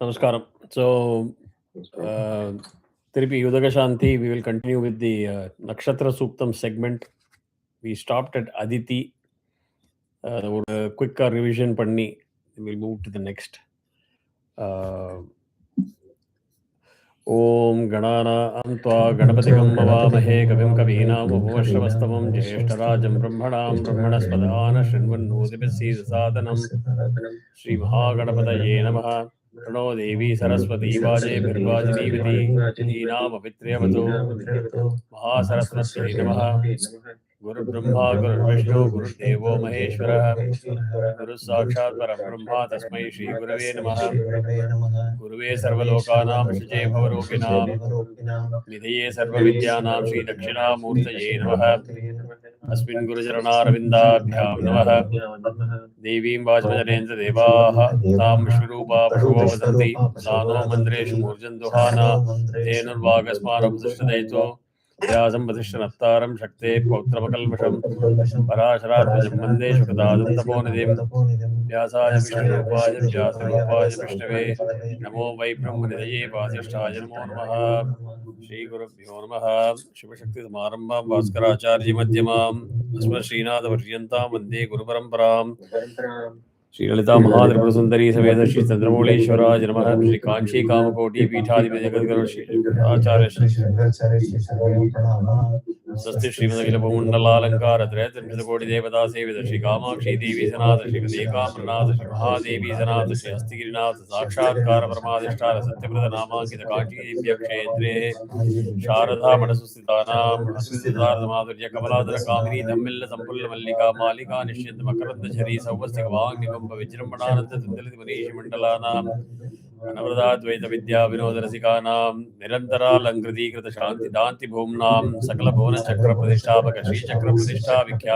Namaskaram. So, Tiripi Udagashanti, we will continue with the Nakshatra Suktam segment. We stopped at Aditi. A quick revision panni. We'll move to the next. Om Ganana Antva Ganapatikam Mavamahe Kavim Kavinam Upamashravastamam Jyeshtarajam Brahmanam Brahmanaspadana Shrinvannoodipasi Sadanam Sri Mahaganapataye Namaha Prano Devi Saraswati Vaje Bhirvajini Dhinam Avitriyavato Mahasaraswati Namaha Guru Brahma Guru Vishnu Guru Devo Maheshwara Guru Sakshat Parabrahma Tasmai Shri Gurave Namaha Guruve Sarvalokanam Shuje Bhavarupinam Vidhaye Sarvavidyanam Shri Dakshinamurtaye Namaha Asmin Gurujaranarvindabhyam Namaha Devim Vajmajanendra Devaha Tam Vishnurupa Prabhuva Vadanti Sano Mandreshu Murjanduhana Tenurvagasmanam Drishtadaito Vyasam Vadishanattaram Shakte Pautramakalmasham Parasharatmajam Mande Shukadadam Taponidim Vyasaya Vishnurupaya Vyasadrupaya Vishnave Namo Vai Brahmanidaye Vasishtaya Namo Namaha Shri Gurubhyo Namaha Shiva Shakti Samarambam Bhaskaracharya Madhyamam Asma Srinada Varyantam Vande Guru Paramparam Shri Lalita Mahadripura Sundari Sameda Shri Chandramoleshwara Namaha Shri Kanchi Kamakoti Peethadipati Jagadguru Shri Acharya Swasti Srimad Mundalankara Trayatrimshakoti Devata Sevida Shri Kamakshi Devi Sanatha Shri Dekamranatha Shri Mahadevi Sanatha Shri Astigirinath Sakshatkara Paramadhishtara Satyavrata Namakita Kanchi Divyakshetre Sharada Madasustitanam Asvidhartha Madhurya Kamaladhara Kamini Dhammilla Sampulla Mallika Malika Nishyant Makaranda Jhari Sauvastika Vagnigamba Vijrambanananda Tindaliti Manishi Mandalanam Anavradadvaita Vidya Vinodharasikanam Nirantara Langriti Krita Shanti Danti Bhumnam Sakala Bhuvana Chakra Pradhishtapaka Shri Chakra Pradhishta Vikya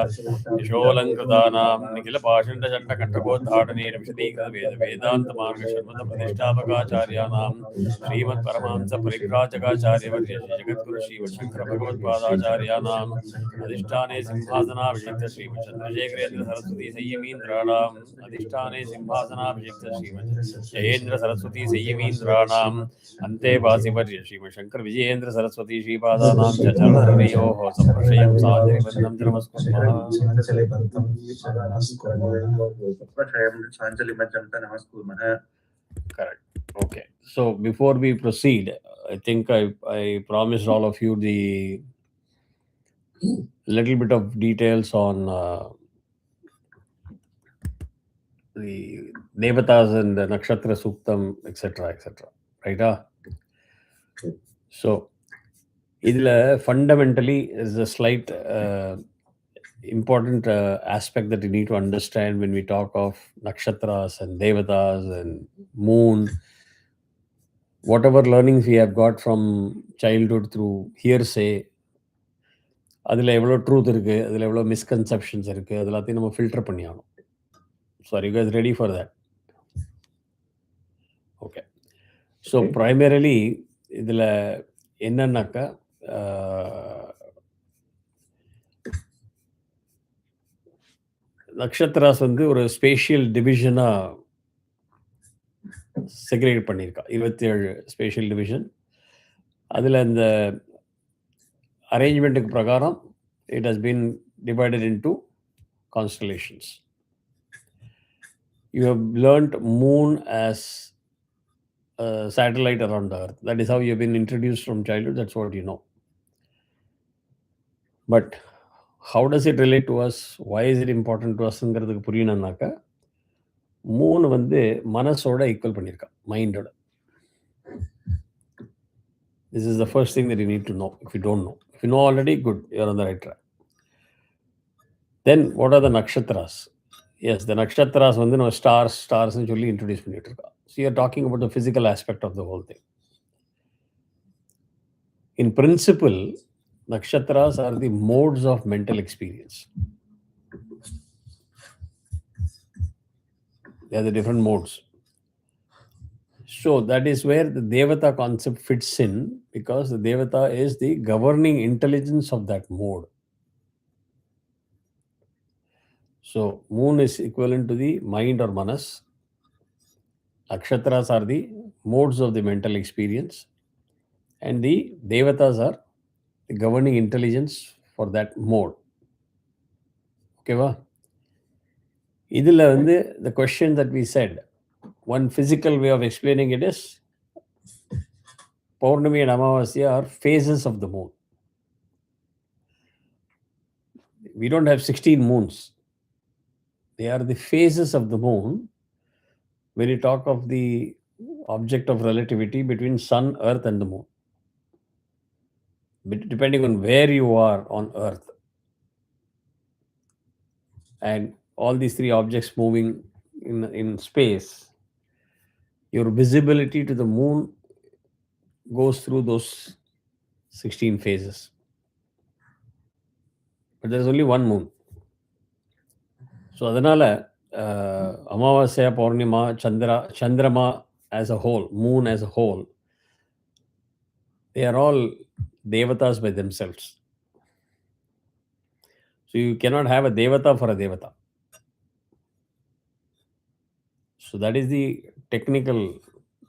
Yasholankratanam Nikila Pashanda Chanda Kantakodhadane Vishadikrita Veda Vedanta Marga Sharmata Pradhishtapaka Acharyanam Srimad Paramahamsa Parivrajaka Acharya Varya Shri Jagadguru Shri Shankara Bhagavad Padacharyanam Adhishtane Simhasana Vishikta Srimad Chandrasekharendra Saraswati Sayyamindranam Adhishtane Simhasana Vishikta Srimad Jayendra Saraswati Sayyamindranam Ante Vasivarya Srimad Shankar Vijayendra Saraswati Shripadanam Chacharananiyoho Samprashayam Sanjali Bandham Namaskar. Correct. Okay. So before we proceed, I think I promised all of you the little bit of details on the Devatas and the Nakshatra Suktam, etc., etc. Right? So, fundamentally is a slight important aspect that you need to understand when we talk of Nakshatras and Devatas and moon. Whatever learnings we have got from childhood through hearsay, அதில் எவ்வளோ truth இருக்குது, அதில் எவ்வளோ misconceptions இருக்குது, அது எல்லாத்தையும் நம்ம filter பண்ணி ஆகணும். So are you guys ready for that? Okay. So primarily இதில் என்னன்னாக்கா நக்ஷத்ராஸ் வந்து ஒரு ஸ்பேஷியல் டிவிஷனாக செக்ரிகேட் பண்ணியிருக்கா. 27 ஸ்பேஷியல் டிவிஷன். அதில் இந்த அரேஞ்ச்மெண்ட்டுக்கு பிரகாரம் it has been divided into constellations. You have learnt moon as a satellite around the earth. That is how you have been introduced from childhood. That's what you know. But how does it relate to us? Why is it important to us? புரியணும்னாக்கா மூணு வந்து மனசோட equal பண்ணியிருக்கா, மைண்டோட. This is the first thing that you need to know if you don't know. If you know already, good, you're on the right track. Then what are the nakshatras? Yes, the nakshatras வந்து நம்ம ஸ்டார்ஸ்னு சொல்லி introduce பண்ணிட்டு இருக்கா. So you're talking about the physical aspect of the whole thing. In principle, nakshatras are the modes of mental experience. They are the different modes. So that is where the Devata concept fits in, because the Devata is the governing intelligence of that mode. So moon is equivalent to the mind or manas. Nakshatras are the modes of the mental experience, and the Devatas are the governing intelligence for that mode. Okay, the question that we said, one physical way of explaining it is Paurnami and Amavasya are phases of the moon. We don't have 16 moons. They are the phases of the moon. When you talk of the object of relativity between sun, earth and the moon, depending on where you are on earth, and all these three objects moving in space, your visibility to the moon goes through those 16 phases. But there is only one moon. So adanala Amavasya, Purnima, Chandrama as a whole, moon as a whole, they are all devatas by themselves. So you cannot have a devata for a devata. So that is the technical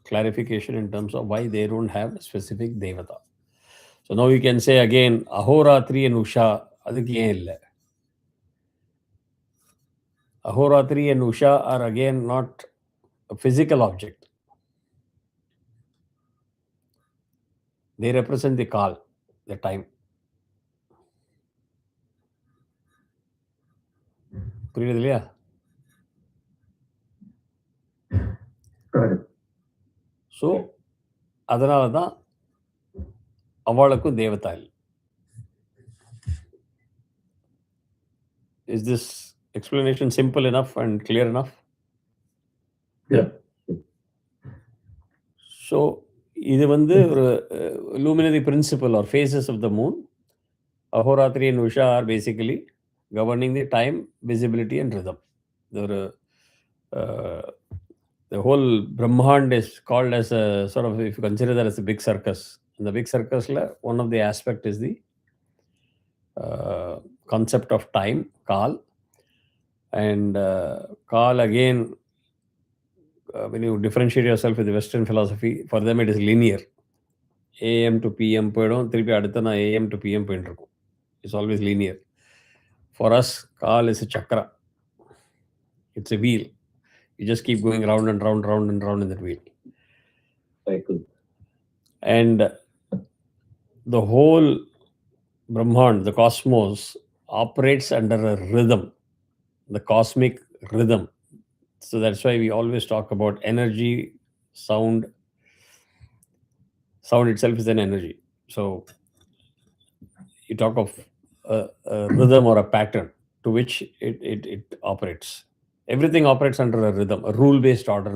clarification in terms of why they don't have a specific devata. So now you can say again, Ahoratri and Usha, adukku yen illa. Ahoratri and Usha are again not a physical object. They represent the kal, the time. புரியுது இல்லையா? So அதனால தான் அவளுக்கும் தேவதா இல்லை. Is this explanation simple enough and clear enough? Yeah. So இது ஒரு luminary principle or phases of the moon. Ahoratri and Usha are basically governing the time, visibility and rhythm. The whole Brahmand is called as a sort of, if you consider that as a big circus. In the big circus, one of the aspect is the concept of time, Kal. And Kal again, when you differentiate yourself with the Western philosophy, for them it is linear. AM to PM போயிடும், திருப்பி அடுத்த நான் AM to PM போயிட்டு இருக்கும். It's always linear. For us, Kal is a chakra. It's a wheel. You just keep going round and round, round and round in that wheel. Cycle. And the whole Brahmand, the cosmos, operates under a rhythm, the cosmic rhythm. So that's why we always talk about energy, sound. Sound itself is an energy. So you talk of a rhythm or a pattern to which it operates. Everything operates under a rhythm, a rule-based order.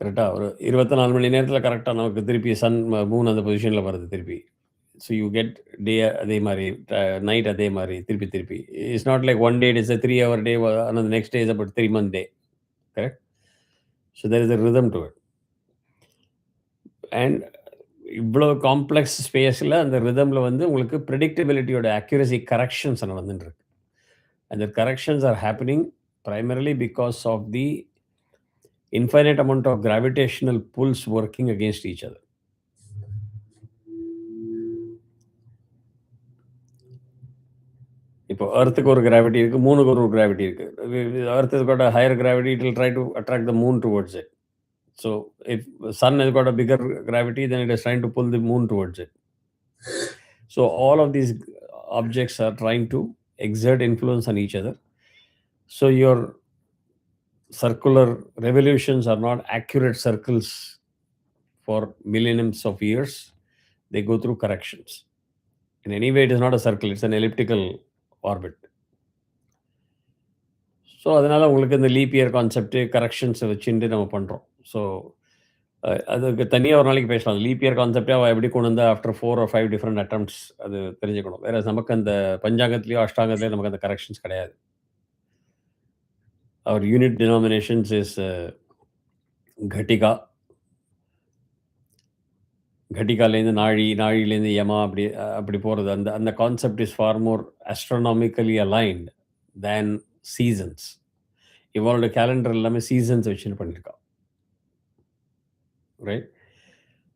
கரெக்டா ஒரு 24 மணி நேரத்தில் கரெக்டாக நமக்கு திருப்பி Sun Moon அந்த பொசிஷனில் வருது திருப்பி. ஸோ யூ கெட் டே அதே மாதிரி, நைட் அதே மாதிரி திருப்பி. It's not like one day it's a 3 hour day, another next day is about 3 month day. Correct? So there is a rhythm to it. And இவ்வளோ காம்ப்ளெக்ஸ் ஸ்பேஸில் அந்த ரிதமில் உங்களுக்கு ப்ரெடிக்டபிலிட்டியோட அக்யூரசி கரெக்ஷன்ஸ் நடந்துட்டுருக்கு. And the corrections are happening primarily because of the infinite amount of gravitational pulls working against each other. இப்போ எர்த்துக்கு ஒரு gravity இருக்குது, மூணுக்கு ஒரு கிராவிட்டி இருக்குது. Earth has got a higher gravity, it will try to attract the moon towards it. So if sun has got a bigger gravity, then it is trying to pull the moon towards it. So all of these objects are trying to exert influence on each other. So your circular revolutions are not accurate circles for millenniums of years. They go through corrections. In any way, it is not a circle, it's an elliptical orbit. So அதனால் உங்களுக்கு இந்த leap year concept கரெக்ஷன்ஸை வச்சுட்டு நம்ம பண்ணுறோம். So அதுக்கு தனியாக ஒரு நாளைக்கு பேசலாம். லீப் இயர் கான்செப்டே அவள் எப்படி கொண்டு வந்தால் ஆஃப்டர் 4 or 5 டிஃப்ரெண்ட் அட்டம்ப்ட்ஸ் அது தெரிஞ்சுக்கணும். வேறு நமக்கு அந்த பஞ்சாங்கத்துலேயோ அஷ்டாங்கத்துலேயோ நமக்கு அந்த கரெக்ஷன்ஸ் கிடையாது. அவர் யூனிட் டினாமினேஷன்ஸ் இஸ் கட்டிகா, கட்டிகாலேருந்து நாழிலேருந்து யமா, அப்படி போகிறது. அந்த concept is far more astronomically aligned than seasons. இவளோட கேலண்டர் எல்லாமே சீசன்ஸ் வச்சுன்னு பண்ணியிருக்கா. Right?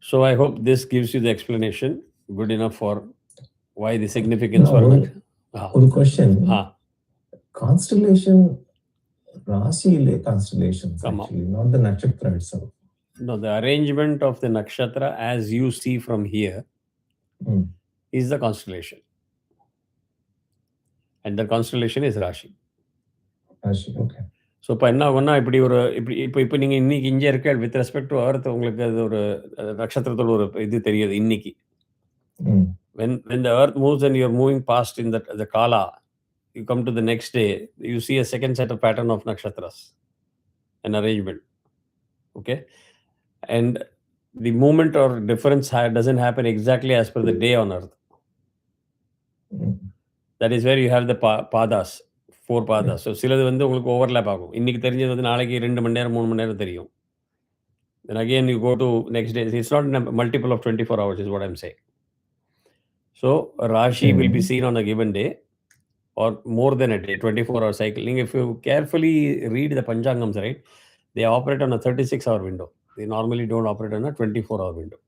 So I hope this gives you the explanation good enough for why the significance for ஒரு question. Constellation, Rasi constellations actually, not the nakshatra itself. No, the arrangement of the nakshatra as you see from here is the constellation. And the constellation is Rashi. Rashi, okay. So இப்போ என்ன ஆகும்னா இப்போ நீங்கள் இன்னைக்கு இங்கே இருக்க with respect to அர்த் உங்களுக்கு அது ஒரு நட்சத்திரத்தோட ஒரு இது தெரியுது இன்னைக்கு. when the earth moves and you're moving past in the kala, you come to the next day, you see a second set of pattern of nakshatras, an arrangement. Okay, and the movement or difference doesn't happen exactly as per the day on earth. That is where you have the padas, 4 padas. So சிலது வந்து உங்களுக்கு overlap ஆகும். இன்னைக்கு தெரிஞ்சது வந்து நாளைக்கு 2 மணி நேரம் 3 மணி நேரம் தெரியும். Then again you go to next day. It's not a multiple of 24 hours is what I'm saying. So Rashi will be seen on a given day or more than a day, 24-hour cycling. If you carefully read the Panchangams, right, they operate on a 36-hour window. They normally don't operate on a 24-hour window.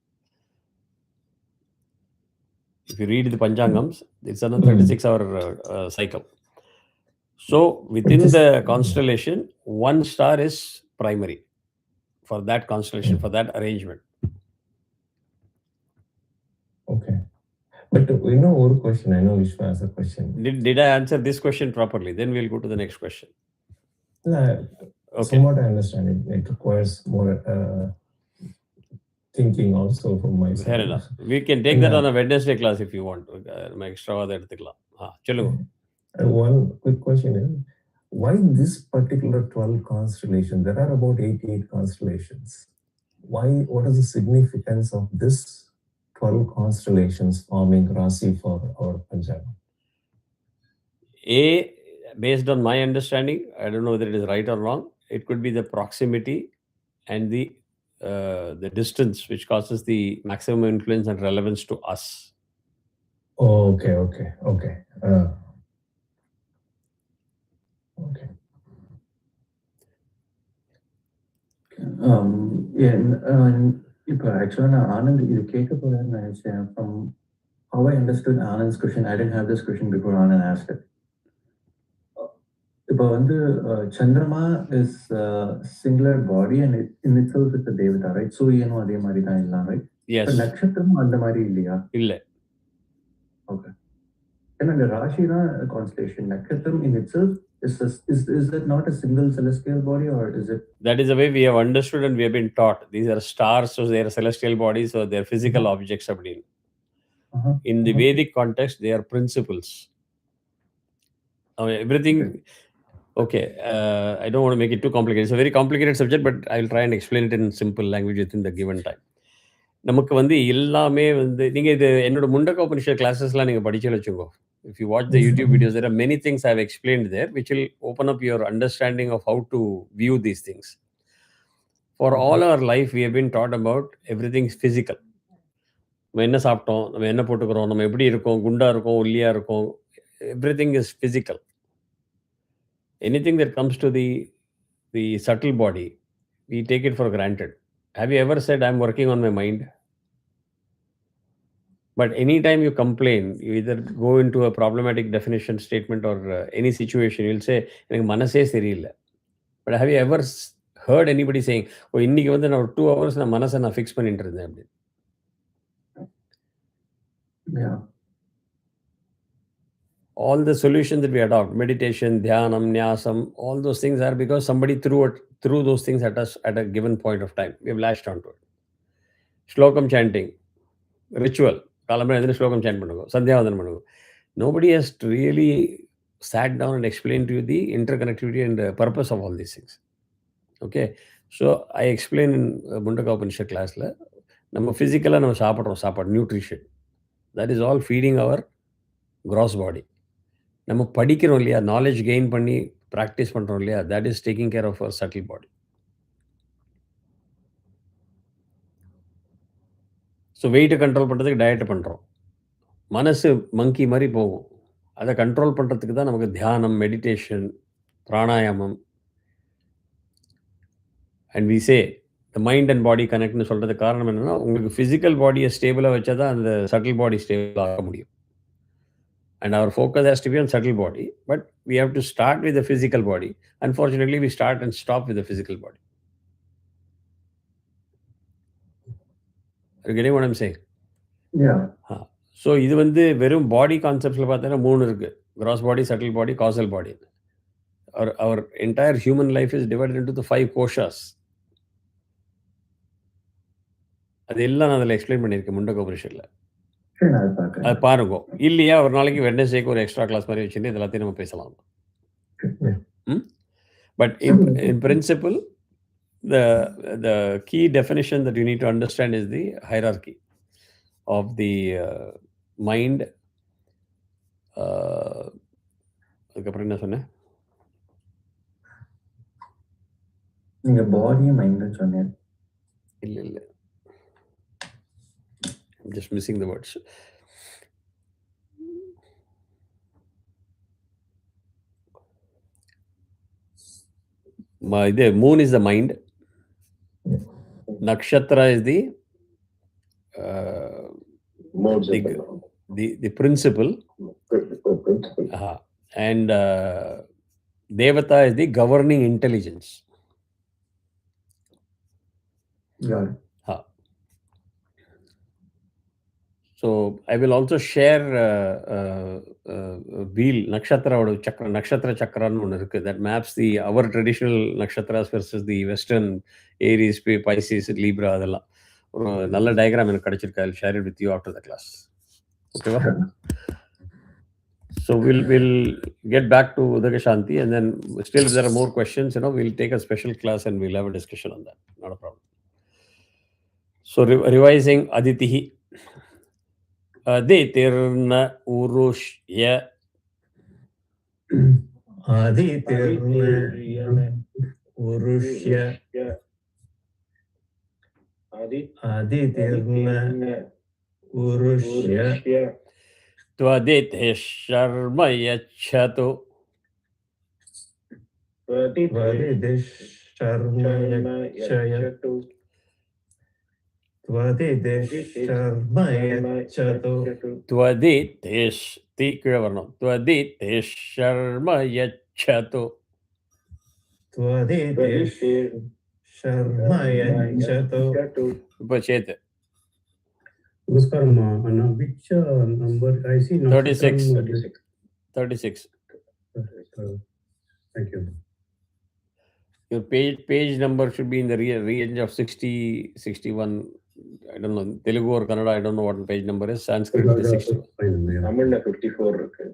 If you read the Panchangams, it's on a 36-hour cycle. So within the constellation, one star is primary for that constellation, for that arrangement. Okay. But one question. I know Vishwa has a question. Did I answer this question properly? Then we'll go to the next question. Okay. Somewhat I understand it. It requires more thinking also from my side. Fair enough. We can take that on a Wednesday class if you want. My extra எடுத்துக்கலாம். சொல்லுங்க. One quick question is, why this particular 12 constellation? There are about 88 constellations. Why? What is the significance of this 12 constellations forming Rasi for our Panchangam? Based on my understanding, I don't know whether it is right or wrong, it could be the proximity and the distance which causes the maximum influence and relevance to us. Oh, okay. Okay. இப்போ ஆக்சுவலாக நான் ஆனந்த் இது கேட்க போகிறேன்னு நினைச்சேன். From how I understood Anand's question, I didn't have this question before Anand asked it. இப்போ வந்து சந்திரமா is singular body and in itself is a தேவதா, ரைட்? சூரியனும் அதே மாதிரி தான் இல்லாம், ரைட்? Yes. நட்சத்திரமும் அந்த மாதிரி இல்லையா? இல்லை. ஓகே. ஏன்னா இந்த ராசி தான் கான்ஸ்டலேஷன். நட்சத்திரம் இன் itself is that not a single celestial body, or is it? That is the way we have understood and we have been taught. These are stars, so they are celestial bodies, so they are physical objects. In the Vedic context, they are principles. Everything. Okay, I don't want to make it too complicated. It's a very complicated subject, but I will try and explain it in simple language within the given time. நமக்கு வந்து எல்லாமே வந்து நீங்கள் இது என்னோட முண்டக்க உபனிஷத் கிளாஸஸ்லாம் நீங்கள் படிச்சு வச்சுக்கோ. If you watch the YouTube videos, there are many things I have explained there which will open up your understanding of how to view these things. For all our life, we have been taught about everything physical. நம்ம என்ன சாப்பிட்டோம், நம்ம என்ன போட்டுக்கிறோம், நம்ம எப்படி இருக்கோம், குண்டா இருக்கோம், ஒல்லியா இருக்கோம், everything is physical. Anything that comes to the subtle body, we take it for granted. Have you ever said, I'm working on my mind? But anytime you complain, you either go into a problematic definition statement or any situation, you'll say, எனக்கு மனசே சரியில்லை. But have you ever heard anybody saying, இன்னைக்கு வந்து நான் 2 hours நான் மனசை நான் fix பண்ணிட்டு இருந்தேன் அப்படின்னு? Yeah. All the solutions that we adopt, meditation, dhyanam, nyasam, all those things are because somebody threw those things at us at a given point of time. We have latched onto it. Shlokam chanting, ritual. காலம்பரம் எதுனா ஸ்லோகம் சேன் பண்ணுங்க, சந்தியாவதனம் பண்ணுங்க. Nobody has really sat down and explained to you the interconnectivity and the purpose of all these things. Okay, so I explained in முண்டக்க Upanishad கிளாஸில் நம்ம ஃபிசிக்கலாக நம்ம சாப்பிட்றோம் சாப்பாடு, nutrition, that is all feeding our gross body. நம்ம படிக்கிறோம் இல்லையா, knowledge gain பண்ணி ப்ராக்டிஸ் பண்ணுறோம் இல்லையா, that is taking care of our subtle body. So வெயிட்டை கண்ட்ரோல் பண்ணுறதுக்கு டயட்டை பண்ணுறோம். மனசு மங்கி மாதிரி போகும். அதை கண்ட்ரோல் பண்ணுறதுக்கு தான் நமக்கு தியானம், மெடிடேஷன், பிராணாயாமம், And we say the mind and body connectனு சொல்றது காரணம் என்னன்னா, உங்களுக்கு physical bodyயை ஸ்டேபிளா வச்சா தான் அந்த subtle body stable ஆக முடியும். And our focus has to be on subtle body, but we have to start with the physical body. Unfortunately, we start and stop with the physical body. Are you getting what I'm saying? Yeah. So இது வந்து வெறும் body கான்செப்ட்ஸில் பார்த்தீங்கன்னா 3 இருக்கு. Gross body, subtle body, causal body. Our entire human life is divided into the 5 koshas. அதெல்லாம் நான் அதில் explain பண்ணியிருக்கேன் முண்டகோபனிஷத்தில். அது பாருங்க. இல்லையா ஒரு நாளைக்கு வெட்னஸ்டேக்கு ஒரு எக்ஸ்ட்ரா கிளாஸ் மாதிரி வச்சுட்டு இது எல்லாத்தையும் நம்ம பேசலாம். But in principle, the key definition that you need to understand is the hierarchy of the mind. அதுக்கப்புறம் என்ன சொன்னேன்? நீங்க பாடி மைண்ட் சொன்னீங்க. இல்ல I'm just missing the words. The moon is the mind. Nakshatra is the principle. And Devata is the governing intelligence. Yeah. So I will also share wheel nakshatra chakra, nakshatra chakra that maps our traditional nakshatras versus the western Aries, Pisces, Libra. அதெல்லாம் ஒரு நல்ல diagram எனக்கு கிடைச்சிருக்கு. I'll share it with you after the class. Okay. So we'll get back to Udagashanti, and then still if there are more questions, we'll take a special class and we'll have a discussion on that. Not a problem. So revising Aditi. Aditirna urushya. Aditirna urushya. Aditirna urushya. Twadite sharma yachatu. Twadite sharma yachatu. Twadite sharma yachatu. Twadite sharma yachatu. Twadite sharma yachatu. Upachete. Which number I see? 36. 36. Thank you. Your page number should be in the range of 60, 61. I don't know. Telugu or Kannada, I don't know what page number is. Sanskrit is 61. Tamil 54 இருக்கு.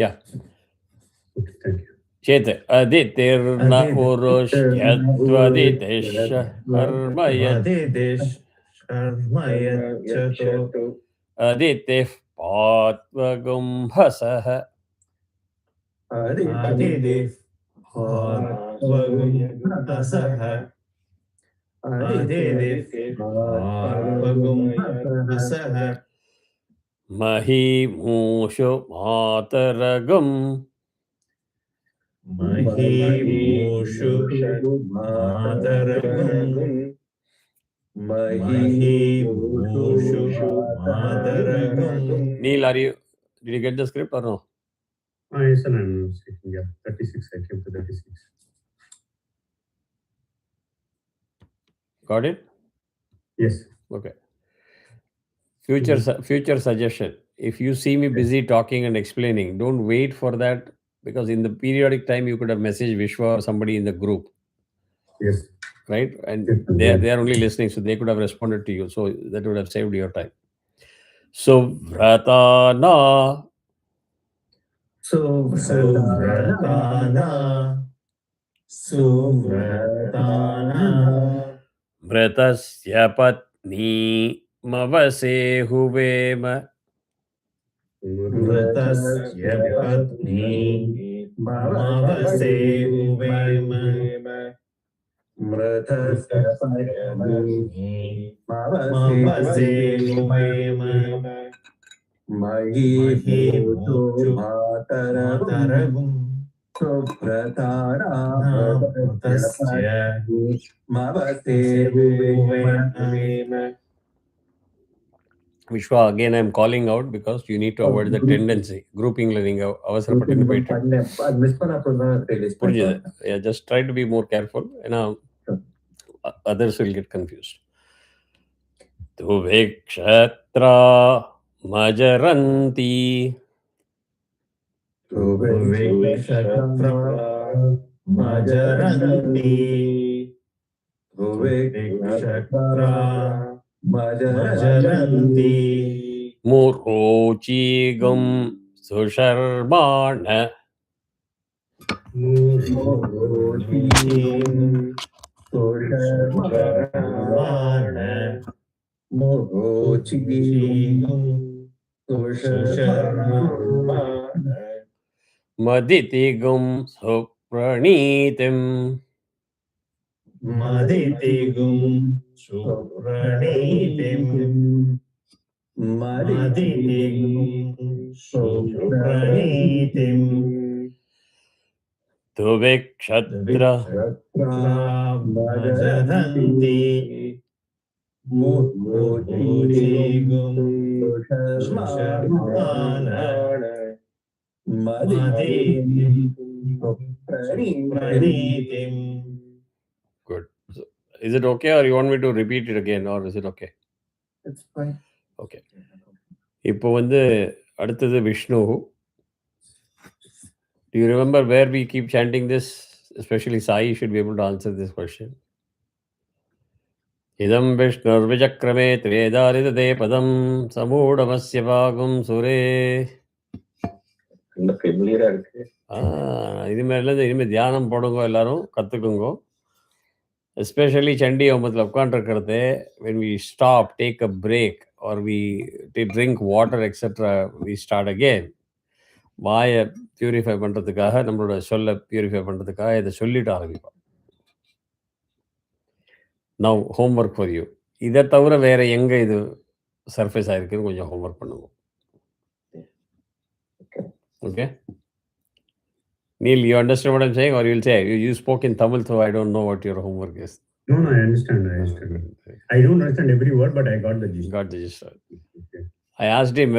Yeah. Okay, thank you. Chete aditirna urushyatvadite sharmayachatu. Aditih patvagumhasah. Aditih patvagumhasah. Aditih patvagumhasah. Mahi mushu mataragum. Mahimushu mataragum. Mahimushu mataragum. Neil, did you get the script or no? Yes, sir, I'm speaking. Yeah, 36. I came to 36. Got it? Yes. Okay. Future suggestion. If you see me busy talking and explaining, don't wait for that, because in the periodic time you could have messaged Vishwa or somebody in the group. Yes. Right? And they are only listening, so they could have responded to you. So that would have saved your time. So Vratana. Suvratana. Suvratana. Vratasya patni mavase huvema. Vratasya patni mavase huvema. Vratasya patni mavase huvema. Mahimushu mataragum. Vishwa, again I'm calling out because you need to avoid the tendency. Grouping learning, அவசரப்பட்டு போயிட்டு புரிஞ்சுது. Yeah, just try to be more careful. Others will get confused. Tuvikshatra majaranti. Tuvikshatra majaranti. Tuvikshatra majaranti. Murochigam susharmana. Murochigam susharmana. Murochigam susharmana. Maditigam supranitim. Maditigam supranitim. Maditigam supranitim. Tuvikshatra majaranti. Murochigam susharmana. Maditigam supranitim. Good. So, is it okay or you want me to repeat it again or is it okay? It's fine. Okay. இப்போ வந்து அடுத்தது Vishnu. Do you remember where we keep chanting this? Especially Sai should be able to answer this question. Idam Vishnur Vijakrame Tredaridade Padam Samudhamasya Bhagam Sure. இந்த ஃபெமிலியரா இருக்கு. இதுமாரிலேருந்து இனிமேல் தியானம் போடுங்க, எல்லாரும் கற்றுக்குங்க. எஸ்பெஷலி சண்டி ஹோமத்தில் உட்காந்துருக்கிறது, when we stop, take a break or we drink water etc, we start again. வாயை பியூரிஃபை பண்ணுறதுக்காக, நம்மளோட சொல்ல பியூரிஃபை பண்ணுறதுக்காக இதை சொல்லிட்டு ஆரம்பிப்போம். Now homework for you. இதை தவிர வேறு எங்கே இது சர்ஃபேஸ் ஆகிருக்குன்னு கொஞ்சம் ஹோம்ஒர்க் பண்ணுவோம். Okay? Neil, you understand what I'm saying, or you'll say you spoke in Tamil, so I don't know what your homework is. No, I understand. I don't understand every word, but I got the gist. Got the gist. Okay. I asked him,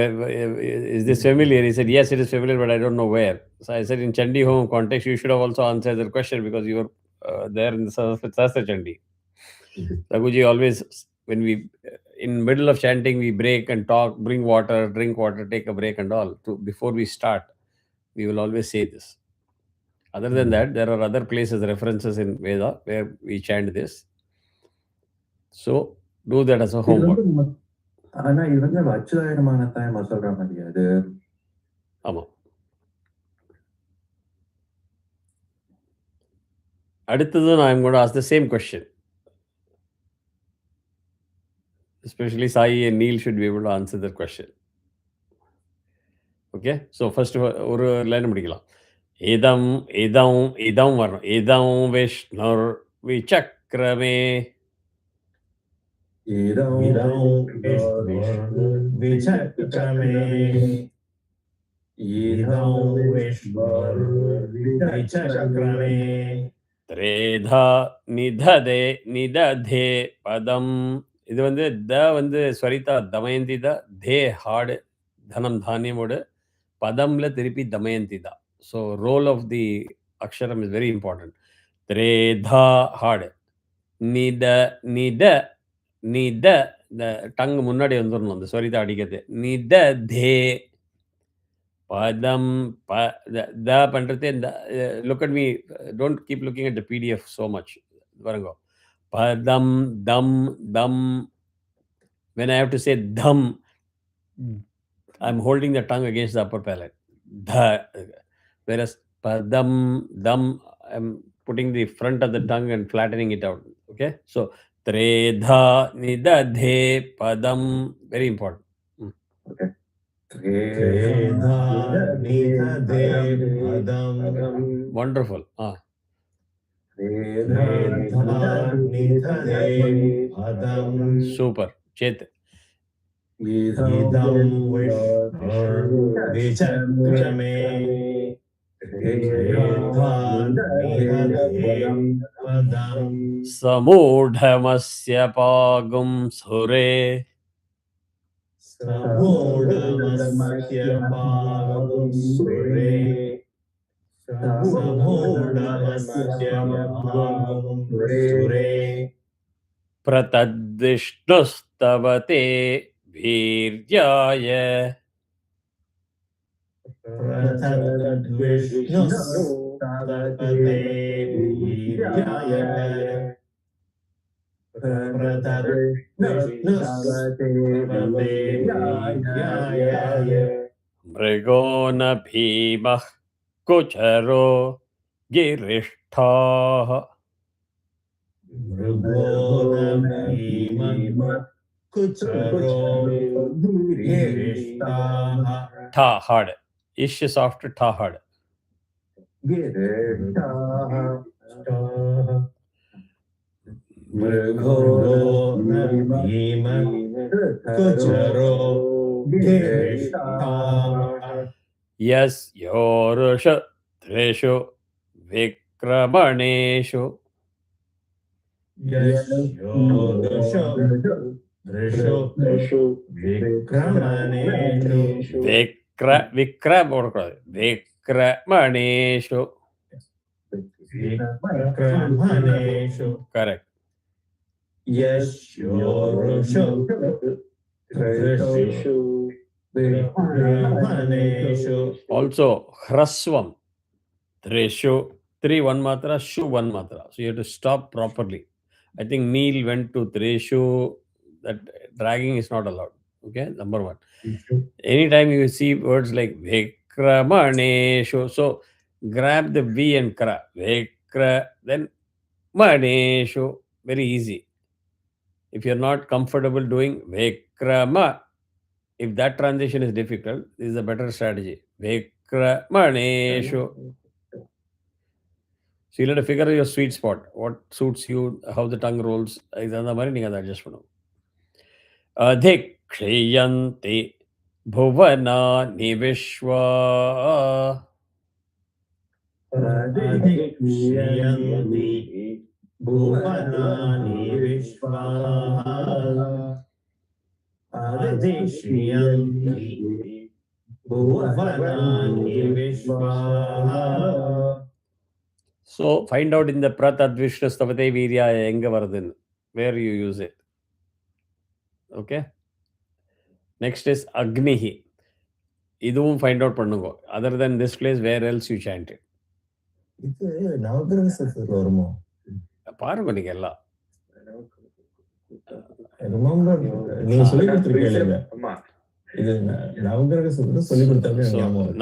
is this familiar? He said, yes, it is familiar, but I don't know where. So I said, in Chandi home context, you should have also answered that question because you were there in the Sahasra Chandi. Raghuji always, when we, in middle of chanting, we break and talk, bring water, drink water, take a break and all. Before we start, we will always say this. Other than that, there are other places, references in Veda where we chant this. So, do that as a homework. ஆனா இவங்க வச்சுதாயிரமானத்தாயமா சொல்ற மாதிரி அது. ஆமாம். அடுத்தது I'm going to ask the same question. Especially Sai and Neil should be able to answer that question. Okay? So, first ஒரு line முடிக்கலாம். இதம் இதம் இதம் வரணும். இதம் விஷ்ணுர் விசக்ரமே. இதம் விஷ்ணுர் விசக்ரமே. இதம் விஷ்ணுர் விசக்ரமே. திரேதா நிததே நிததே பதம். இது வந்து த வந்து ஸ்வரிதா தமயந்தி த, தே ஹார்டு, தனம் தானியமோடு, பதம்ல திருப்பி தமயந்தி தான். ஸோ ரோல் ஆஃப் தி அக்ஷரம் இஸ் வெரி இம்பார்ட்டன்ட். திரேதா ஹார்டு, நித நித நித, இந்த டங்கு முன்னாடி வந்துடணும் அந்த ஸ்வரிதா அடிக்கிறது. நித தே பதம் த பண்ணுறது. இந்த look at me, don't keep looking at the PDF so much. பாருங்க, padam dam dam. When I have to say dham, I'm holding the tongue against the upper palate. Dha. Whereas padam dam, I'm putting the front of the tongue and flattening it out. Okay? So, tredha nidadhe padam. Very important. Okay. tredha nidadhe padam. Wonderful. Super. Chet. Idam Vishnur Vichakrame. समूढमस्य पागुं सुरे प्रतद्विष्णुस्तवते वीर्याय मृगो न भीमः कुचरो गिरिष्ठाः ठा hard. Ish is after ta hard. Yes, yorusha treshu vikramaneshu vikramaneshu. Correct. Also hrasvam treshu 3 1 matra, shu 1 matra. So you have to stop properly. I think Neil went to treshu. That dragging is not allowed. Okay, number one. Anytime you see words like vikramaneshu, so grab the V and kra. Vikra, then maneshu. Very easy. If you're not comfortable doing vikrama, if that transition is difficult, this is a better strategy. Vikramaneshu. So you'll have to figure out your sweet spot. What suits you, how the tongue rolls. Adjust pannu. Adhikshiyanti bhuvanani vishwa. So find out in the Pratadvishnu Stavate Virya enga varudhu, where you use it. Okay. Next is Agnihi. Idum find out pannungo. Other than this place, where else you chant it? பாருங்க நீங்க எல்லாம்.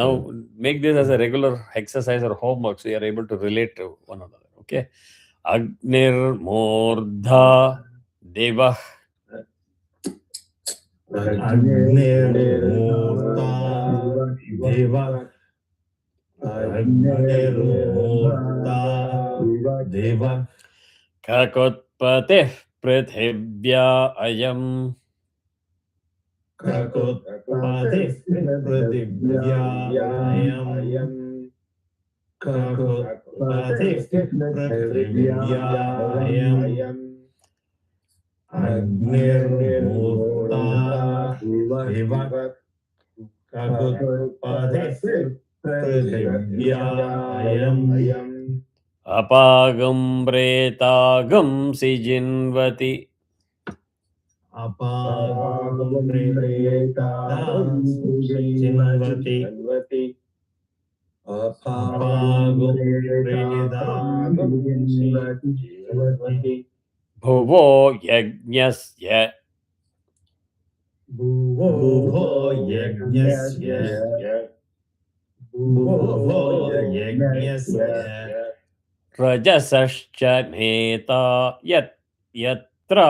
Now make this as a regular exercise or homework so you are able to relate to one another. Okay. Agnir Mordha Devah. Kakotpateh prithibhya ayam. Apagam pretagam sijinvati. Bhuvo yajñasya. Rajasascha neta yatra.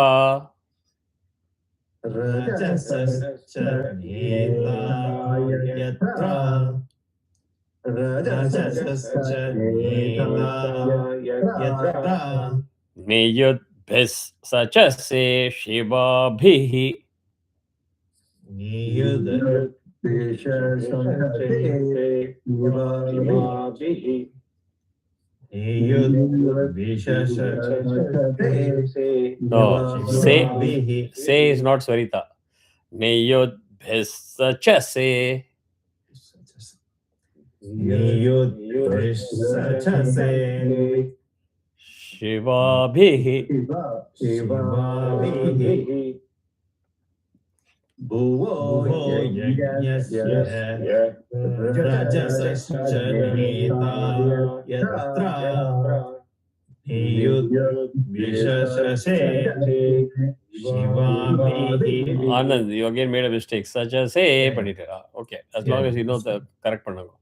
Niyudbhis sachase shivabhihi. Say is not Swarita. Neyodbhisachase. Shivabhihi. Bhuvo yajnasya rajasascha neta yatra niyudvishasase shivabhihi. Anand, you again made a mistake. Such as say, okay. As long as you know the correct pannago.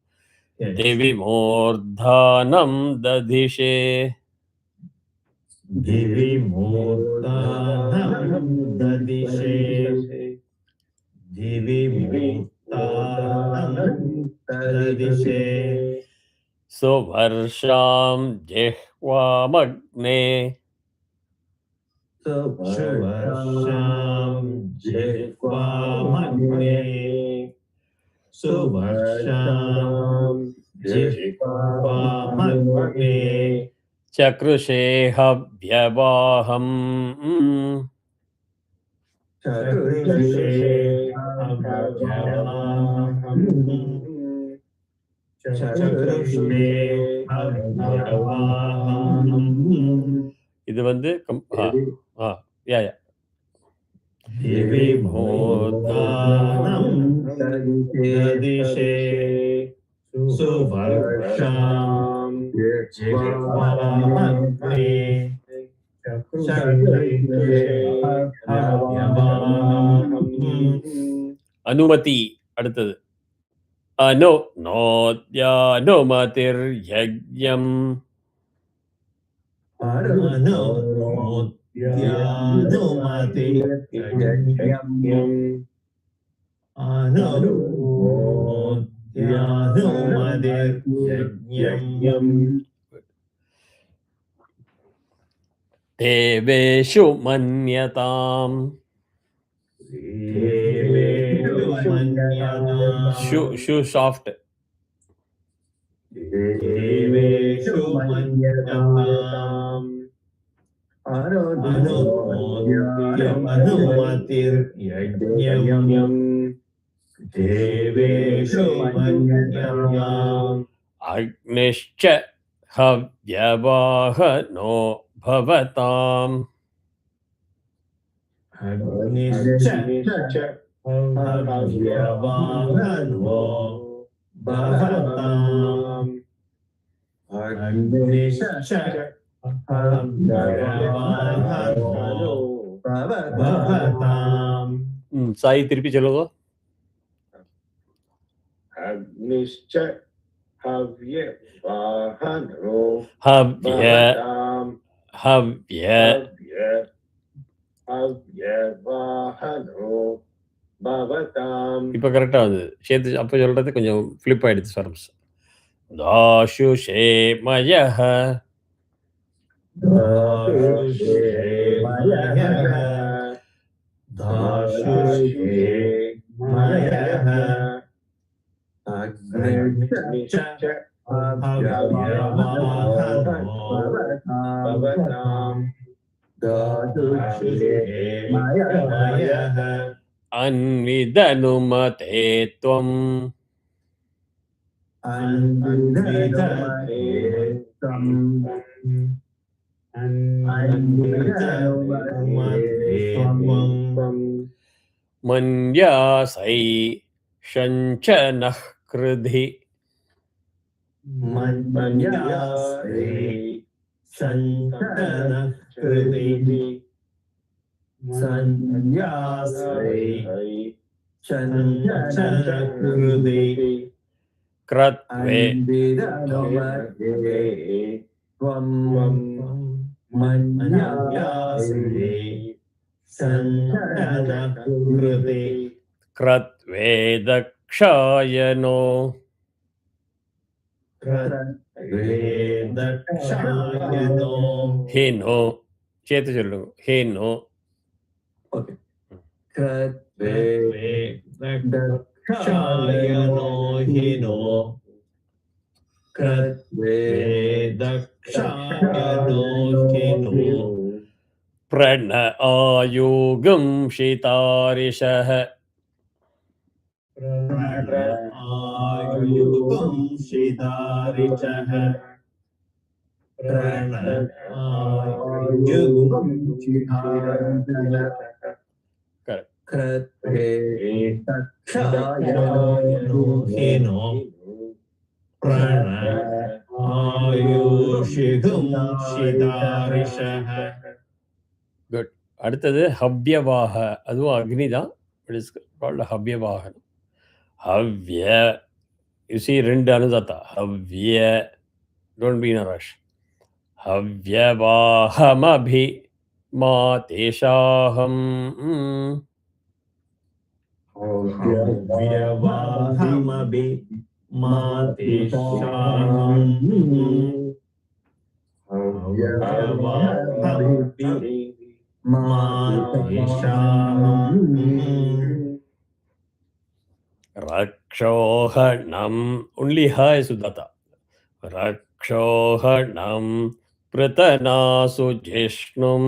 Devi Mordhanam Dadhishe. Devi Mordhanam Dadishe. Devi Mordhanam Dadishe. Suvarsham Jihvamagne. Suvarsham Jihvamagne. Suvarsham Jihvamagne. Chakrushehabhyavaham. இது வந்து Devi Mordhanam Dadishe Suvarsham Jihvamagne Anumati அடுத்தது நோத்யானுமதிர் யஜ்ஞம் தேவேஷு மன்யதாம். Shu soft. Deveshu manyatam anumatir yajñam. Deveshu manyatam Agnischa havyavahano bhavatam. Agnischa havyavahano bhavatam. Agnischa havyavahano bhavatam. Sai திருப்பி சொல்லுங்க. Agnischa havyavahano havyavahano bhavatam. இப்ப கரெக்டா வந்து சேர்த்து அப்ப சொல்றது கொஞ்சம் ஃபிளிப் ஆயிடுச்சு ஸ்வரம்ஸ். தாஷுஷே மயஹ அன்விதனுமதே த்வம். மன்யாசை ஷஞ்சனஹ் கிருதி. கிரத்வே கிரத்வேதக்ஷாயனோ. ஹேனோ சேர்த்து சொல்லுங்க. ஹேனோ. Dakshayano hino Kratve Dakshayano hino Prana ayugam shitarishah. Ayugam Shidarishah Ayugam Shidarishah Correct. Kratve Dakshayano hino Ayushigam Shidarishah. Good. அடுத்தது ஹவ்யவாக, அதுவும் அக்னி தான். இட் இஸ் கால்ட் ஹவ்யவாகனம். ஹவ்ய, யூ சி ரெண்டு அனுதாத்தா. ஹவ்ய, don't be in a rush. ஹவ்யவாஹமபி மா தேஷாஹம். Vyavahamabi matesham Vyavahamabi matesham Rakshohanam, only ha is Uddata. Rakshohanam pratanasu jishnum.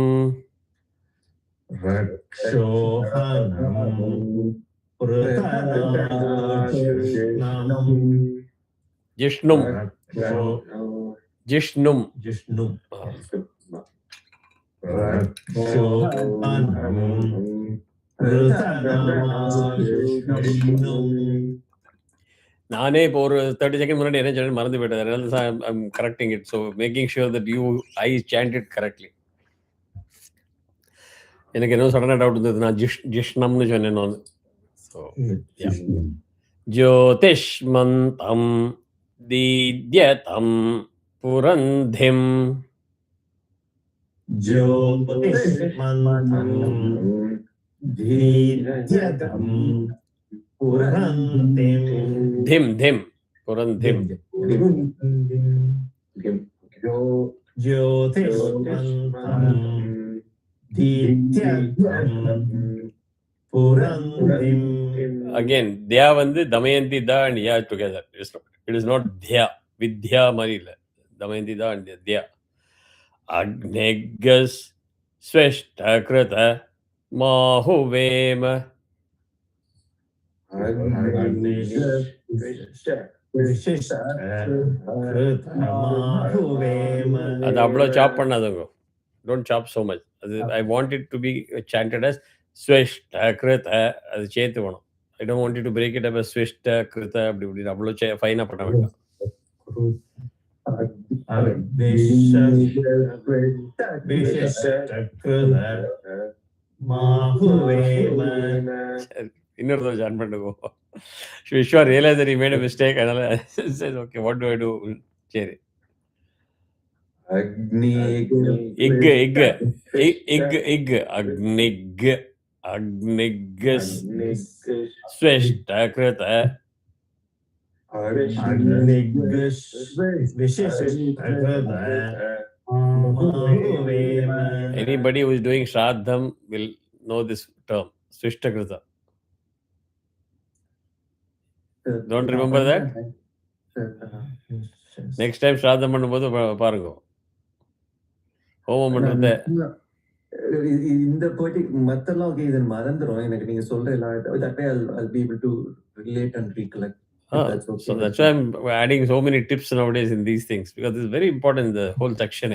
Rakshohanam Pratanashnam Jishnum. Jishnum. Jishnum Ah. Rakshohanam Pratanashnam. நானே இப்போ ஒரு 30 செகண்ட் முன்னாடி என்ன சொன்னேன்னு மறந்து போயிட்டேன். அதனால தான் I'm correcting it. So making sure that I chant it correctly. எனக்கு என்ன சடனாக டவுட் இருந்தது, நான் ஜிஷ்ணம்னு சொன்னேன் நான். ஸோ ஜோதிஷ்மந்தம் தீத்யதம் புரந்திம். Jyotismantam Dhyadam Purantim திம் திம் புரந்திம். Jyotismantam Dhyadam Purantim. Again, தியா வந்து தமயந்தி தா அண்ட் யா டுகெதர். இட் இஸ் நாட் தியா, வித்யா மாதிரி இல்லை. தமயந்தி தா அண்ட் தியா. அக்னேகஸ் ஸ்வஷ்டகிருத மாஹுவேம. அது அவ்வளோ சாப் பண்ணாதவங்க. டோன்ட் சாப் ஸோ மச். அது I want it to be chanted as ஸ்வஷ்டகிருத. அது சேர்த்து வேணும். I don't want to break it up ஸ்வஷ்டகிருத அப்படி இப்படின்னு அவ்வளோ ஃபைனாக பண்ண வேண்டாம். இன்னொரு தடவை ஜாயின் பண்ணுவோம். Vishwa realize that he made a mistake. அதனால says okay, what do I do? சரி. இக் அக்னிக் ஸ்வஷ்டகிருத. Anybody who is doing Shraddham will know this term, Swishtakrita. Don't remember that? Next time Shraddham பண்ணும்போது பாருங்க. ஹோமம் பண்றது இந்த மத்தெல்லாம் ஓகே, இதை மறந்துடும் எனக்கு நீங்க சொல்ற எல்லாம். That way I'll be able to relate and recollect. That's okay. So that's why I'm adding so many tips nowadays in these things, because it's very important in the whole section.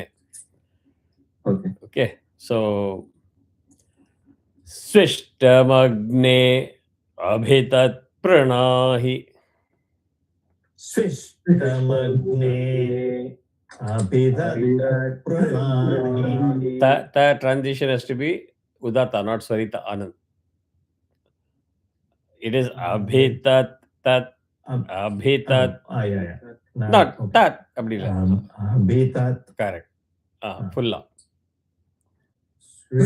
Okay. So Swishtamagне abhitat pranahi. Swishtamagне abhitat pranahi. The transition has to be Udatta, not Swarita Anand. It is abhitat, tat, abhitat. Yeah. Not tat. அப்படி இல்லை. Abhitat. Correct. Fulla.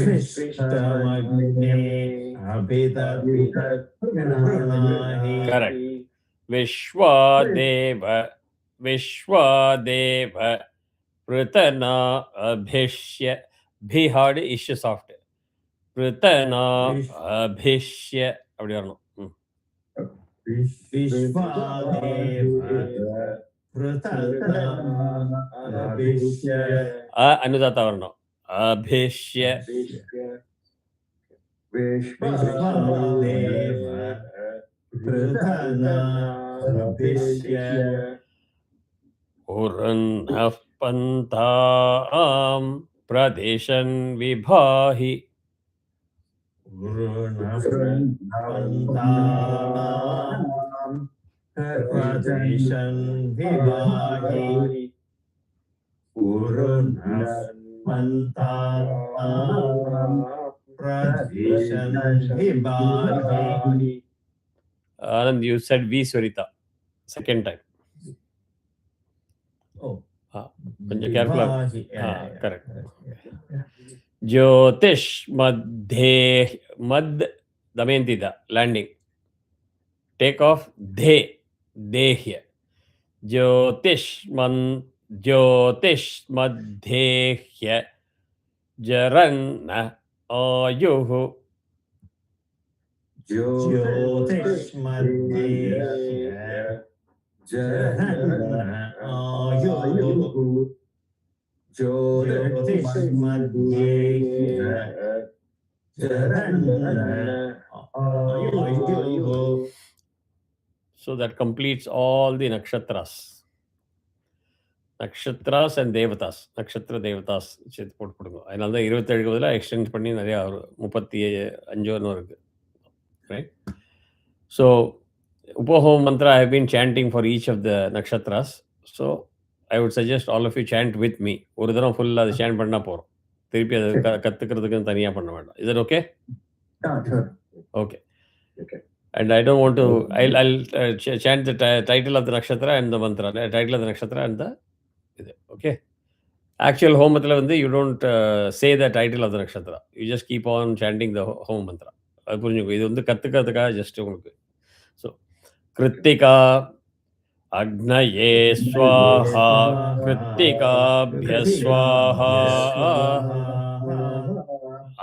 Swishtamagne abhitat pranahi. Correct. Vishwadeva pritana abhishya. Bhi hard, isha soft. Pritana abhishya. அப்படி வரணும். Vishwadeva Pratana Abhishya Anudata varno. Abhishya. Vishwadeva Pratana Abhishya Urannah pantam pradeshan vibhahi. Pantam Pradeshan Vivahi Urunas Pantam Pradeshan Vivahi. Anand, you said V Swarita. Second time. Oh. Careful. Yeah. Correct. Jyotish madhe mad damyantida landing. Take off dehya. Jyotish madhehya jaranna ayuhu. Jyotish Madhya Jahanna Ayuhu Jyotish Madhya Jahanna Ayuhu. So that completes all the nakshatras. Nakshatras and devatas. Nakshatra devatas. அதனால தான் 27 பதிலாக extend பண்ணி நிறையா 35 இருக்கு. Right? So, Upahom mantra I have been chanting for each of the nakshatras. So, I would suggest all of you chant with me. ஒரு தரம் ஃபுல்லாக அதை சேண்ட் பண்ணால் போகிறோம். திருப்பி அதை கற்றுக்கிறதுக்குன்னு தனியாக பண்ண வேண்டாம். Is that okay? Sure. Okay. And I don't want to, I'll chant the title of the nakshatra and the mantra. Title of the nakshatra and the, okay. Actual home mantra, you don't say the title of the nakshatra. You just keep on chanting the home mantra. அது புரிஞ்சுக்கோ. இது வந்து கற்றுக்கிறதுக்காக just உங்களுக்கு. So Kiruthika அக்னயே ஸ்வாஹா கிருத்திகாப்ய ஸ்வாஹா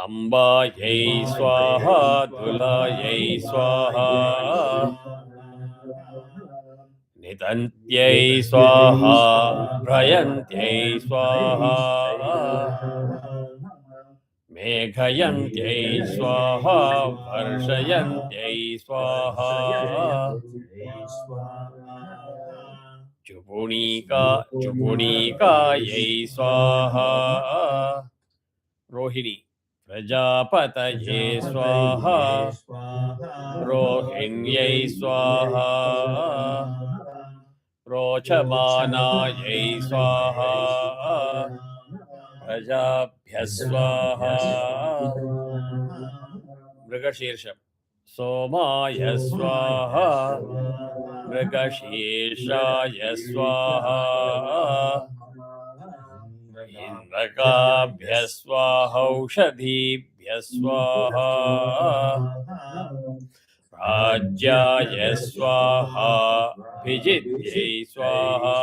அம்பாயை ஸ்வாஹா துலாயை ஸ்வாஹா நிதந்த்யை ஸ்வாஹா பிரயந்த்யை ஸ்வாஹா மேகயந்த்யை ஸ்வாஹா வர்ஷயந்த்யை ஸ்வாஹா சுபுணீகாயை ஸ்வாஹா ரோஹிணி பிரஜாபதயே ஸ்வாஹா ரோஹிண்யை ஸ்வாஹா ரோச்சமானாயை ஸ்வாஹா பிரஜாப்ய ஸ்வாஹா மிருகசீர்ஷம் சோமாய ஸ்வாஹா மிருகசீர்ஷாய ஸ்வாஹா இந்திரகாப்ய ஸ்வாஹௌஷதீப்ய ஸ்வாஹா ராஜ்யாய ஸ்வாஹா பிஜித்யை ஸ்வாஹா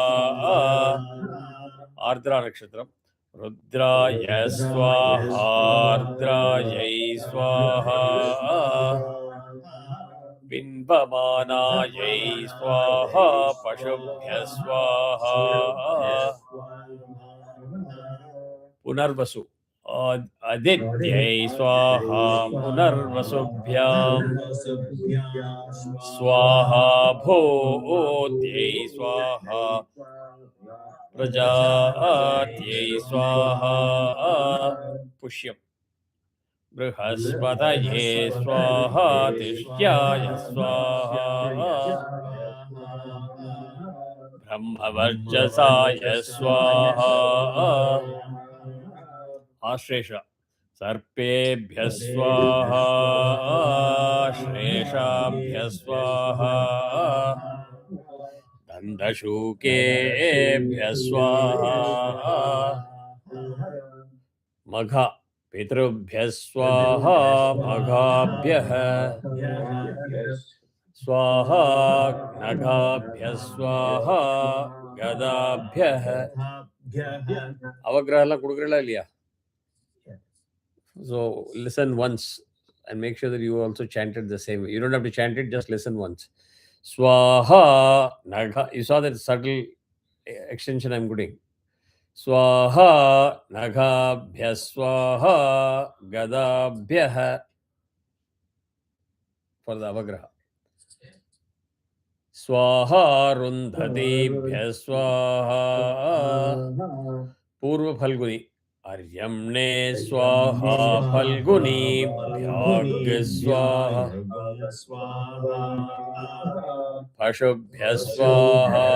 ஆர்த்ரா நக்ஷத்திரம் रुद्राय स्वाहार्द्रायै स्वाहा बिम्बमानायै स्वाहा पशुभ्य स्वाहा पुनर्वसु आदित्यै स्वाहा पुनर्वसुभ्यां स्वाहा भूत्यै स्वाहा प्रजात्यै स्वाहा पुष्यं बृहस्पतये स्वाहा तिष्ठ्याय स्वाहा ब्रह्मवर्चसाय स्वाहा आश्लेष सर्पेभ्यः स्वाहा श्लेषाभ्यः स्वाहा दण्डशूकेभ्यः स्वाहा मघ पितृभ्यः स्वाहा मघाभ्यः स्वाहा नघाभ्यः स्वाहा गदाभ्यः अवग्रहला कुडुकला लिया. So listen once and make sure that you also chant it the same way. You don't have to chant it, just listen once. Swaha Nagha. You saw that subtle extension I'm putting. Swaha Naghabhya Swaha Gadabhya for the Avagraha. Swaha Rundhatebhya Swaha Purva Phalguni. Aryamne Swaha Phalguni Bhyag Swaha Pashubhya Swaha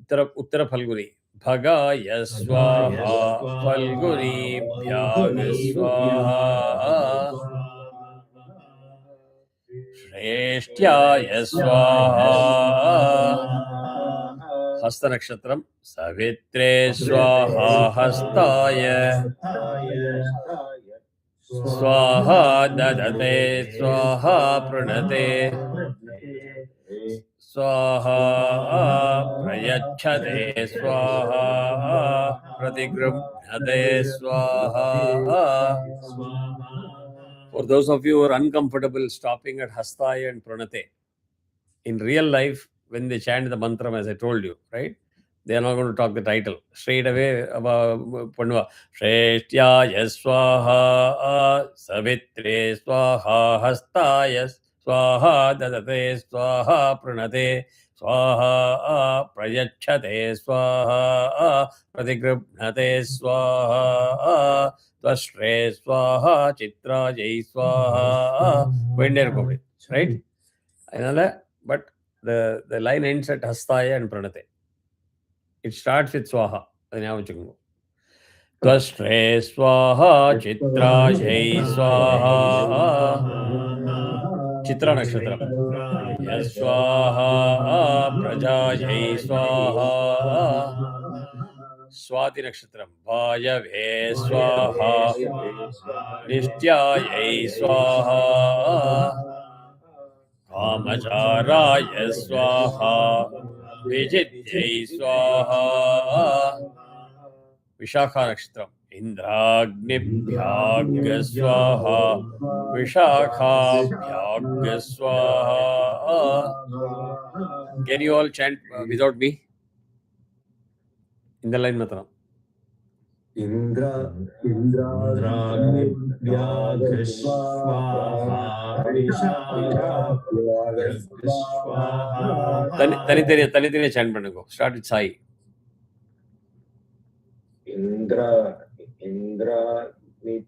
Uttara Phalguni Bhagaya Swaha Phalguni Bhyag Swaha Shreshtyaya Swaha Hasta Nakshatram Savitre Swaha Hastaya Swaha Dadate Swaha Pranate Swaha Prayachate Swaha Pratigrumhate Swaha. For those of you who are uncomfortable stopping at Hastaya and Pranate, in real life, when they chant the mantra, as I told you, right? They are not going to talk the title. Straight away, Panva. Shreshtyaya Swaha Savitre Swaha Hastaya Swaha Dadate Swaha Pranate Swaha Prayachate Swaha Pratigrubhnate Swaha Tvashre Swaha Chitra Jai Swaha. Going there, right? But the line ends at Hastaya and Pranate. It starts with Swaha. Tvashre Swaha Chitra Jai Swaha Chitra Nakshatram Yaswaha Praja Jai Swaha Swati Nakshatram Vayave Swaha Nishtya Swaha Kamacharaya Swaha Vijitya Swaha Vishakha Nakshatram Indragnibhyag Swaha Vishakhabhyag Swaha. Can you all chant without me? In the line Matram. Indra Tani chant pannugo. Start with Sai. Indra Indragni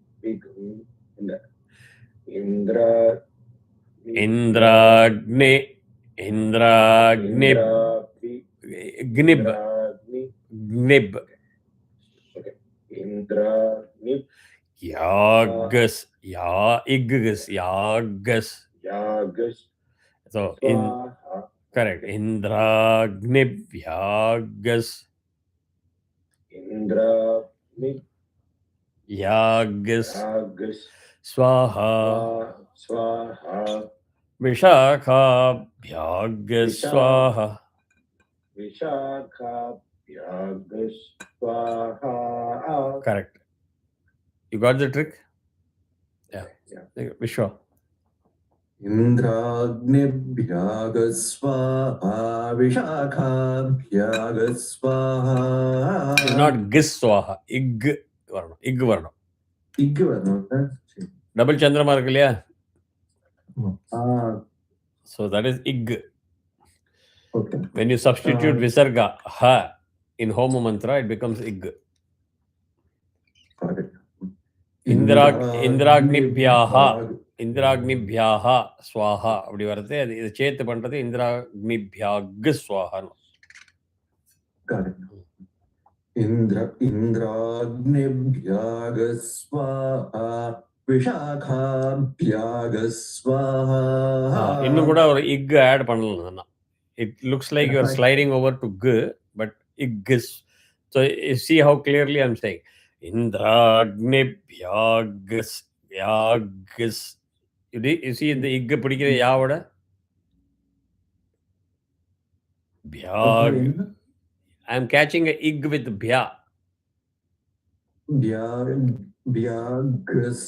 Gnib. Okay. Indra Yagas. So correct. Indragnibhyagas. Yagas. Swaha. Vishakhabhyagas Swaha. Correct. You got the trick? Yeah. Vishwa. Indragnibhyagasvaha Vishakhabhyagasvaha. It's not Gis Swaha. Ig Varna. Ig Varna. Double Chandra mark liya. Ah, So that is Ig. okay. When you substitute Visarga, Ha, in Homa Mantra, it becomes Ig. Got it. Indragnibhyaha Swaha. அப்படி வரது இது சேர்த்து பண்றது Indragnibhyag Swaha. Got it. Indragnibhyagasvaha Vishakhabhyagasvaha. இன்னும் கூட ஒரு இக் add பண்ணலாம். It looks like you are sliding over to G, but Ig is. So you see how clearly I'm saying. Indragnibhyagas. You see the Ig பிடிக்கிற யாவோட? Bhyag. I'm catching a Ig with Bhya. Bhyagas.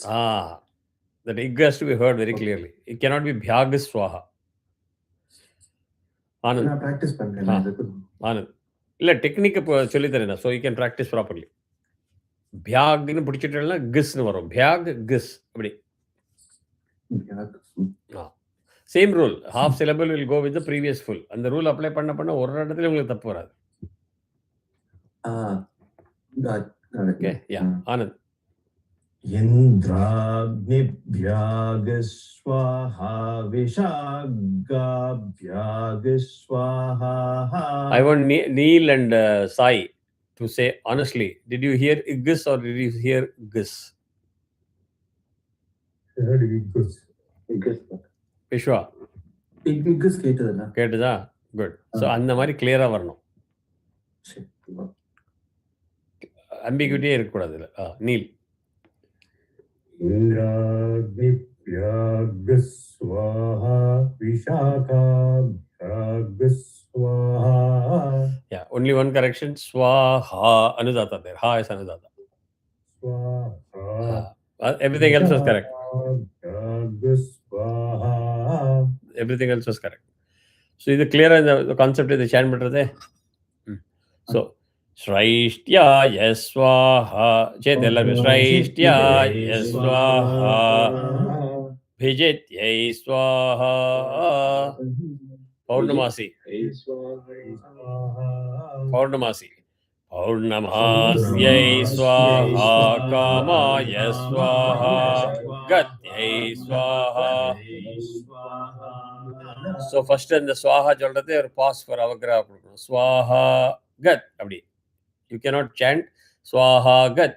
That ig has to be heard very clearly. It cannot be bhyag swaha. Anand. நான் practice பண்றேன். Ah. இதுக்கு Anand. இல்ல technique சொல்லி தரேன். So you can practice properly. பியாக்னு பிடிச்சிட்டேன்னா கிஸ்னு வரும். பியாக் கிஸ் அப்படி. Same rule. Half syllable will go with the previous full. அந்த ரூல் அப்ளை பண்ண ஒரு இடத்துல உங்களுக்கு தப்பு வராது. Okay yeah Anand. Indragnibhyag swaha vishagabhyag swaha. I want Neil and Sai to say honestly, did you hear Igis or did you hear Gis? I heard Igis. Vishwa. Igis கேட்டதுனா? கேட்டதா? Good. So அந்த மாதிரி கிளியரா வரணும். ambiguity இருக்கக்கூடாது இல்ல. Neil. Indragnibhyag swaha vishakabhyag swaha. Yeah, only one correction. Swaha anudata there. Ha is anudata. Swaha. Everything else was correct. Swaha. Everything else was correct. So is it clear the concept of the chant better? So Sraishtya Yaswaha Chetella Sraishtya Yaswaha Bhijityai Swaha Paurnamasi Paurnamasi Paurnamasyai Swaha Kamaya Swaha Gatyai Swaha. So first in the Swaha சொல்றது ஒரு pause for avagraha கொடுக்கணும். Swaha Gat அப்படி. You cannot chant Swaha Gat.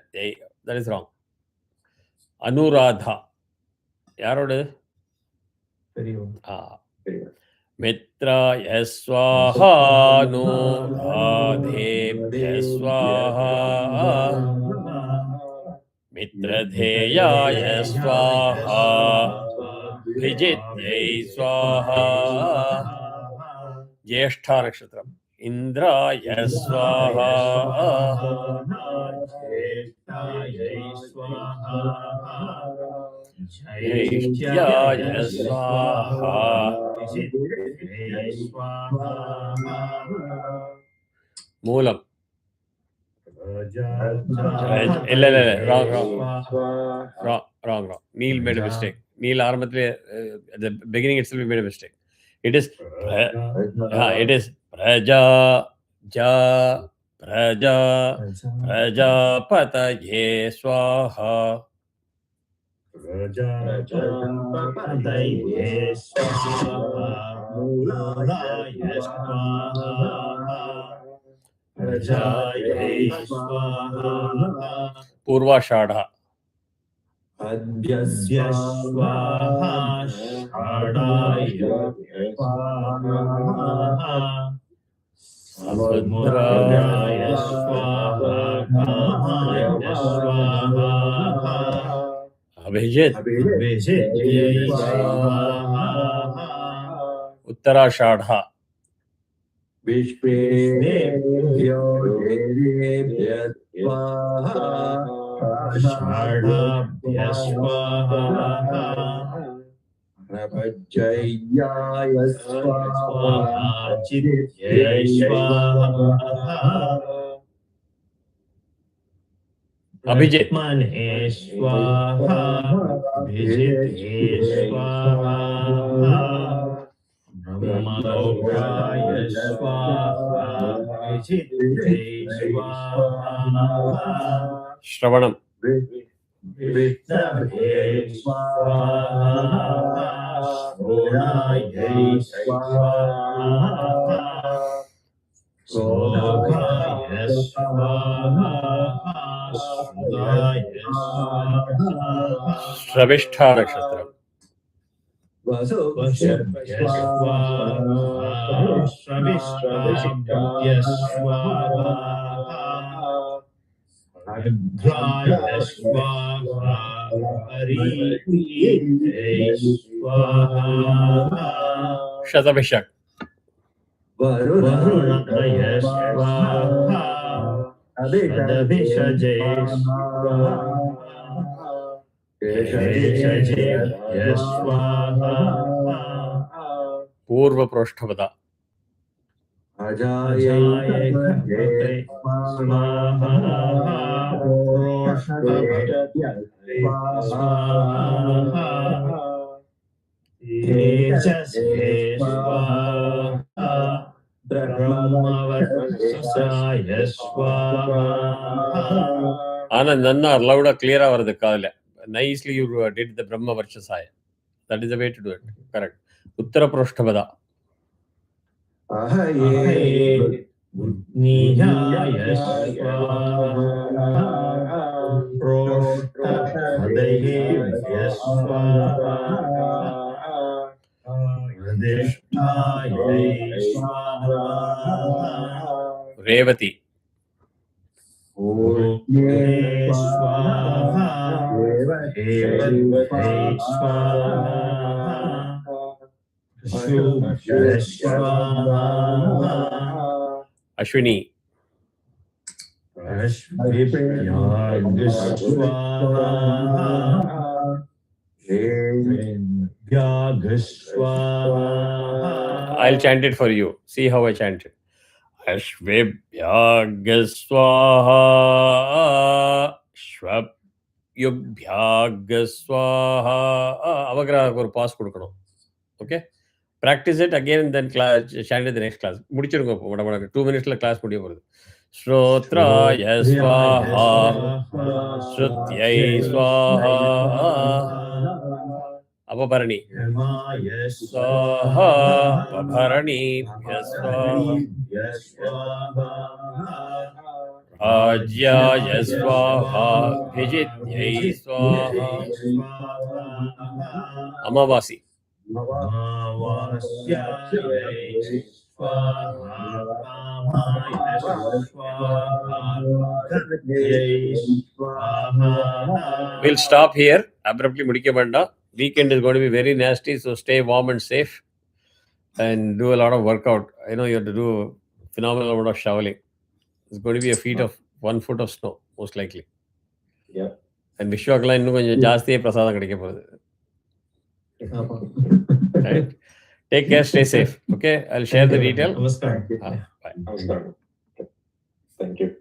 That is wrong. Anuradha. யாரோடு? Mitra Yaswaha No Radhe Swaha Mitra Dheya Yaswaha Bhijityai Swaha. Jyeshtha Nakshatra. Indra Yaswaha Jyeshtya Yaswaha. Moolam. Wrong. Neil made a mistake. Neil aramathile at the beginning itself he made a mistake. It is Praja Prajapataye Swaha. Prajapataye Swaha Mulaye Swaha Prajaye Swaha Purvashadha. Adhyasya Swaha Shadaya Swaha Samudraya Swaha Kamaya Swaha Abhijit Swaha Uttarashadha. Vishvebhyo Devebhyo Swaha Shadabhya Swaha Navajayaya Swaha Chityaya Swaha Abhijit. Mane Swaha Vijite Swaha Brahmalokaya Swaha Vijite Swaha Shravanam. Vishnave Swaha Sonaye Swaha Sogaya Swaha Sudaya Swaha Shravishta Nakshatra. Vasubhya Swaha Shravishtabhya Swaha Adraya Swaha Harite Swaha Shatabhishak. Varunaya Swaha Shadabhishaje Swaha Keshajivyya swaha. Purva Prashtabada. Ajaye khatate swaha. Proshtabhadya swaha. Tejasve swaha. Brahmavartasaya swaha. Anand, nanna louder, clear varadu kaadile. Nicely you did the Brahma Varshasaya. That is the way to do it. Correct. Uttara Prashtabada. Ahaye Nihaya swaha. Proshtabhadaya swaha. Adhishthaye swaha. Revati. Urye swaha. Revate swaha. Shubhya swaha. Ashwini. Ashvibhya swaha. Vibhya swaha. I'll chant it for you. See how I chant it. Ashvibhya swaha. Shvabhyabhya swaha. Avagra or pause kodukano. Okay. Practice it again and then class, chant it the next class. 2 minutes la class mudiya porudu. Shrotraya swaha. Shrutyai swaha. Apaparani. Swaha. Paparani. Swaha. Rajyaya swaha. Bhijityai swaha. Amavasi. We'll stop here. Abruptly mudike banda. Weekend is going to be very nasty, so stay warm and safe and do a lot of workout. I know you have to do a phenomenal amount of shoveling. It's going to be a feat of 1 foot of snow, most likely. Yeah. And Vishwakala innu konjam jaasthiye prasadam kadikka porudhu. Right? Take care, stay safe. Okay, I'll share the detail. Namaskar. Bye. Namaskaram. Thank you.